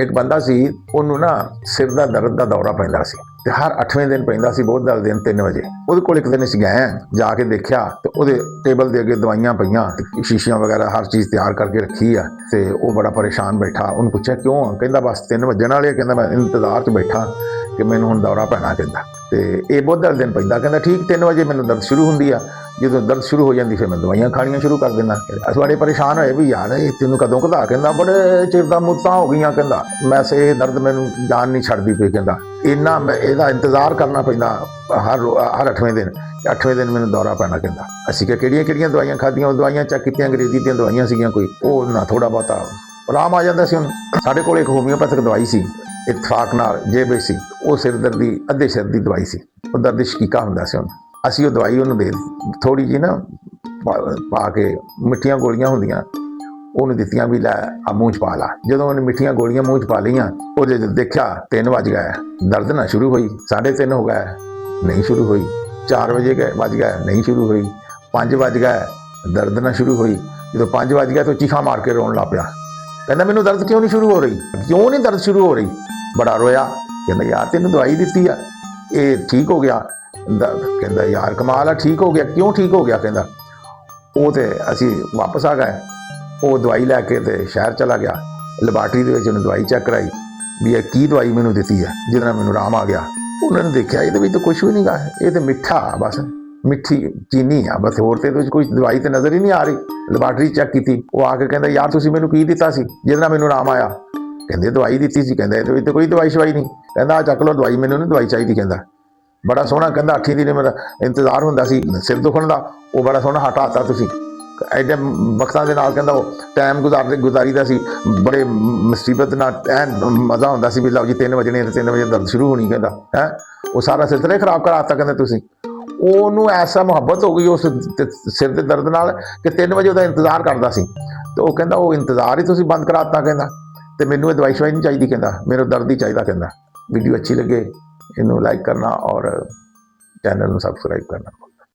ਇੱਕ ਬੰਦਾ ਸੀ, ਉਹਨੂੰ ਨਾ ਸਿਰ ਦਾ ਦਰਦ ਦਾ ਦੌਰਾ ਪੈਂਦਾ ਸੀ ਤੇ ਹਰ 8ਵੇਂ ਦਿਨ ਪੈਂਦਾ ਸੀ, ਬਹੁਤ ਦਰਦ ਦਿਨ 3 ਵਜੇ। ਉਹਦੇ ਕੋਲ ਇੱਕ ਦਿਨ ਅਸੀਂ ਗਏ, ਜਾ ਕੇ ਦੇਖਿਆ ਤੇ ਉਹਦੇ ਟੇਬਲ ਦੇ ਅੱਗੇ ਦਵਾਈਆਂ ਪਈਆਂ, ਸ਼ੀਸ਼ੀਆਂ ਵਗੈਰਾ ਹਰ ਚੀਜ਼ ਤਿਆਰ ਕਰਕੇ ਰੱਖੀ ਆ ਤੇ ਉਹ ਬੜਾ ਪਰੇਸ਼ਾਨ ਬੈਠਾ। ਉਹਨੂੰ ਪੁੱਛਿਆ ਕਿਉਂ? ਕਹਿੰਦਾ ਬਸ 3 ਵੱਜਣ ਵਾਲੇ। ਕਹਿੰਦਾ ਮੈਂ ਇੰਤਜ਼ਾਰ 'ਚ ਬੈਠਾ ਕਿ ਮੈਨੂੰ ਹੁਣ ਦੌਰਾ ਪੈਣਾ। ਕਹਿੰਦਾ ਤੇ ਇਹ ਬੁੱਧਵਾਰ ਦਿਨ ਪੈਂਦਾ। ਕਹਿੰਦਾ ਠੀਕ 3 ਵਜੇ ਮੈਨੂੰ ਦਰਦ ਸ਼ੁਰੂ ਹੁੰਦੀ ਆ, ਜਦੋਂ ਦਰਦ ਸ਼ੁਰੂ ਹੋ ਜਾਂਦੀ ਫਿਰ ਮੈਂ ਦਵਾਈਆਂ ਖਾਣੀਆਂ ਸ਼ੁਰੂ ਕਰ ਦਿੰਦਾ। ਅਸੀਂ ਬੜੇ ਪਰੇਸ਼ਾਨ ਹੋਏ ਵੀ ਯਾਰ ਇਹ ਤੈਨੂੰ ਕਦੋਂ ਕਦਾ? ਕਹਿੰਦਾ ਬੜੇ ਚਿਰ ਦਾ ਮੁੱਤਾਂ ਹੋ ਗਈਆਂ। ਕਹਿੰਦਾ ਵੈਸੇ ਇਹ ਦਰਦ ਮੈਨੂੰ ਜਾਨ ਨਹੀਂ ਛੱਡਦੀ ਪਈ। ਕਹਿੰਦਾ ਇੰਨਾ ਇਹਦਾ ਇੰਤਜ਼ਾਰ ਕਰਨਾ ਪੈਂਦਾ ਹਰ 8ਵੇਂ ਦਿਨ। 8ਵੇਂ ਦਿਨ ਮੈਨੂੰ ਦੌਰਾ ਪੈਣਾ। ਕਹਿੰਦਾ ਅਸੀਂ ਕਿਹੜੀਆਂ ਕਿਹੜੀਆਂ ਦਵਾਈਆਂ ਖਾਧੀਆਂ? ਉਹ ਦਵਾਈਆਂ ਚੈੱਕ ਕੀਤੀਆਂ, ਅੰਗਰੇਜ਼ੀ ਦੀਆਂ ਦਵਾਈਆਂ ਸੀਗੀਆਂ ਕੋਈ, ਉਹ ਨਾ ਥੋੜਾ ਬਹੁਤਾ ਆਰਾਮ ਆ ਜਾਂਦਾ ਸੀ ਉਹਨੂੰ। ਸਾਡੇ ਕੋਲ ਇੱਕ ਹੋਮਿਓਪੈਥਿਕ ਦਵਾਈ ਸੀ ਇਤਫਾਕ ਨਾਲ, ਜੇਬੇ ਸੀ, ਉਹ ਸਿਰ ਦਰਦ ਦੀ ਅੱਧੇ ਸਿਰ ਦੀ ਦਵਾਈ ਸੀ, ਉਹ ਦਰਦ ਸ਼ਕੀਕਾ ਹੁੰਦਾ ਸੀ ਉਹਨੂੰ। ਅਸੀਂ ਉਹ ਦਵਾਈ ਉਹਨੂੰ ਦੇ ਥੋੜ੍ਹੀ ਜਿਹੀ ਨਾ ਪਾ ਕੇ, ਮਿੱਠੀਆਂ ਗੋਲੀਆਂ ਹੁੰਦੀਆਂ, ਉਹਨੂੰ ਦਿੱਤੀਆਂ ਵੀ ਲੈ ਆ ਮੂੰਹ 'ਚ ਪਾ ਲਾ। ਜਦੋਂ ਉਹਨੇ ਮਿੱਠੀਆਂ ਗੋਲੀਆਂ ਮੂੰਹ 'ਚ ਪਾ ਲਈਆਂ, ਉਹਦੇ ਦੇਖਿਆ 3 ਵੱਜ ਗਏ, ਦਰਦ ਨਾ ਸ਼ੁਰੂ ਹੋਈ। 3:30 ਹੋ ਗਏ, ਨਹੀਂ ਸ਼ੁਰੂ ਹੋਈ। 4 ਵਜੇ ਵੱਜ ਗਏ, ਨਹੀਂ ਸ਼ੁਰੂ ਹੋਈ। 5 ਵੱਜ ਗਏ, ਦਰਦ ਨਾ ਸ਼ੁਰੂ ਹੋਈ। ਜਦੋਂ 5 ਵੱਜ ਗਿਆ ਤਾਂ ਚੀਖਾਂ ਮਾਰ ਕੇ ਰੋਣ ਲੱਗ ਪਿਆ। ਕਹਿੰਦਾ ਮੈਨੂੰ ਦਰਦ ਕਿਉਂ ਨਹੀਂ ਸ਼ੁਰੂ ਹੋ ਰਹੀ? ਕਿਉਂ ਨਹੀਂ ਦਰਦ ਸ਼ੁਰੂ ਹੋ ਰਹੀ? ਬੜਾ ਰੋਇਆ। ਕਹਿੰਦਾ ਯਾਰ ਤੈਨੂੰ ਦਵਾਈ ਦਿੱਤੀ ਆ, ਇਹ ਠੀਕ ਹੋ ਗਿਆ ਦਰਦ। ਕਹਿੰਦਾ ਯਾਰ ਕਮਾਲ ਆ, ਠੀਕ ਹੋ ਗਿਆ। ਕਿਉਂ ਠੀਕ ਹੋ ਗਿਆ? ਕਹਿੰਦਾ ਉਹ ਤੇ ਅਸੀਂ ਵਾਪਸ ਆ ਗਏ, ਉਹ ਦਵਾਈ ਲੈ ਕੇ ਤੇ ਸ਼ਹਿਰ ਚਲਾ ਗਿਆ। ਲੈਬਾਰਟਰੀ ਦੇ ਵਿੱਚ ਉਹਨੇ ਦਵਾਈ ਚੈੱਕ ਕਰਾਈ ਵੀ ਇਹ ਕੀ ਦਵਾਈ ਮੈਨੂੰ ਦਿੱਤੀ ਹੈ ਜਿਹਦੇ ਨਾਲ ਮੈਨੂੰ ਆਰਾਮ ਆ ਗਿਆ। ਉਹਨਾਂ ਨੇ ਦੇਖਿਆ ਇਹਦੇ ਵਿੱਚ ਤਾਂ ਕੁਛ ਵੀ ਨਹੀਂ ਗਾ, ਇਹ ਤਾਂ ਮਿੱਠਾ, ਬਸ ਮਿੱਠੀ ਚੀਨੀ ਆ ਬਸ, ਹੋਰ ਤੇ ਇਹਦੇ ਵਿੱਚ ਕੋਈ ਦਵਾਈ ਤਾਂ ਨਜ਼ਰ ਹੀ ਨਹੀਂ ਆ ਰਹੀ। ਲੈਬਾਰਟਰੀ ਚੈੱਕ ਕੀਤੀ, ਉਹ ਆ ਕੇ ਕਹਿੰਦਾ ਯਾਰ ਤੁਸੀਂ ਮੈਨੂੰ ਕੀ ਦਿੱਤਾ ਸੀ ਜਿਹਦੇ ਨਾਲ ਮੈਨੂੰ ਆਰਾਮ ਆਇਆ? ਕਹਿੰਦੇ ਦਵਾਈ ਦਿੱਤੀ ਸੀ। ਕਹਿੰਦਾ ਇਹਦੇ ਵਿੱਚ ਤਾਂ ਕੋਈ ਦਵਾਈ ਸ਼ਵਾਈ ਨਹੀਂ। ਕਹਿੰਦਾ ਆ ਚੱਕ ਲਓ ਦਵਾਈ, ਮੈਨੂੰ ਨਹੀਂ ਦਵਾਈ ਚਾਹੀਦੀ। ਕਹਿੰਦਾ ਬੜਾ ਸੋਹਣਾ, ਕਹਿੰਦਾ 8 ਦਿਨ ਮੇਰਾ ਇੰਤਜ਼ਾਰ ਹੁੰਦਾ ਸੀ ਸਿਰ ਦੁਖਣ ਦਾ, ਉਹ ਬੜਾ ਸੋਹਣਾ ਹਟਾਤਾ ਤੁਸੀਂ ਐਡੇ ਵਕਤਾਂ ਦੇ ਨਾਲ। ਕਹਿੰਦਾ ਉਹ ਟਾਈਮ ਗੁਜ਼ਾਰੀਦਾ ਸੀ ਬੜੇ ਮੁਸੀਬਤ ਨਾਲ, ਐਨ ਮਜ਼ਾ ਹੁੰਦਾ ਸੀ ਵੀ ਲਓ ਜੀ 3 ਵਜਣੇ ਤੇ 3 ਵਜੇ ਦਰਦ ਸ਼ੁਰੂ ਹੋਣੀ। ਕਹਿੰਦਾ ਹੈ ਉਹ ਸਾਰਾ ਸਿਲਸਿਲਾ ਹੀ ਖਰਾਬ ਕਰਾਤਾ। ਕਹਿੰਦਾ ਤੁਸੀਂ, ਉਹਨੂੰ ਐਸਾ ਮੁਹੱਬਤ ਹੋ ਗਈ ਉਸ ਸਿਰ ਦੇ ਦਰਦ ਨਾਲ ਕਿ 3 ਵਜੇ ਉਹਦਾ ਇੰਤਜ਼ਾਰ ਕਰਦਾ ਸੀ। ਤੇ ਉਹ ਕਹਿੰਦਾ ਉਹ ਇੰਤਜ਼ਾਰ ਹੀ ਤੁਸੀਂ ਬੰਦ ਕਰਾਤਾ। ਕਹਿੰਦਾ ਤੇ ਮੈਨੂੰ ਇਹ ਦਵਾਈ ਸ਼ਵਾਈ ਨਹੀਂ ਚਾਹੀਦੀ। ਕਹਿੰਦਾ ਮੈਨੂੰ ਦਰਦ ਹੀ ਚਾਹੀਦਾ। ਕਹਿੰਦਾ ਵੀਡੀਓ ਅੱਛੀ ਲੱਗੇ ਇਹਨੂੰ ਲਾਈਕ ਕਰਨਾ ਔਰ ਚੈਨਲ ਨੂੰ ਸਬਸਕ੍ਰਾਈਬ ਕਰਨਾ।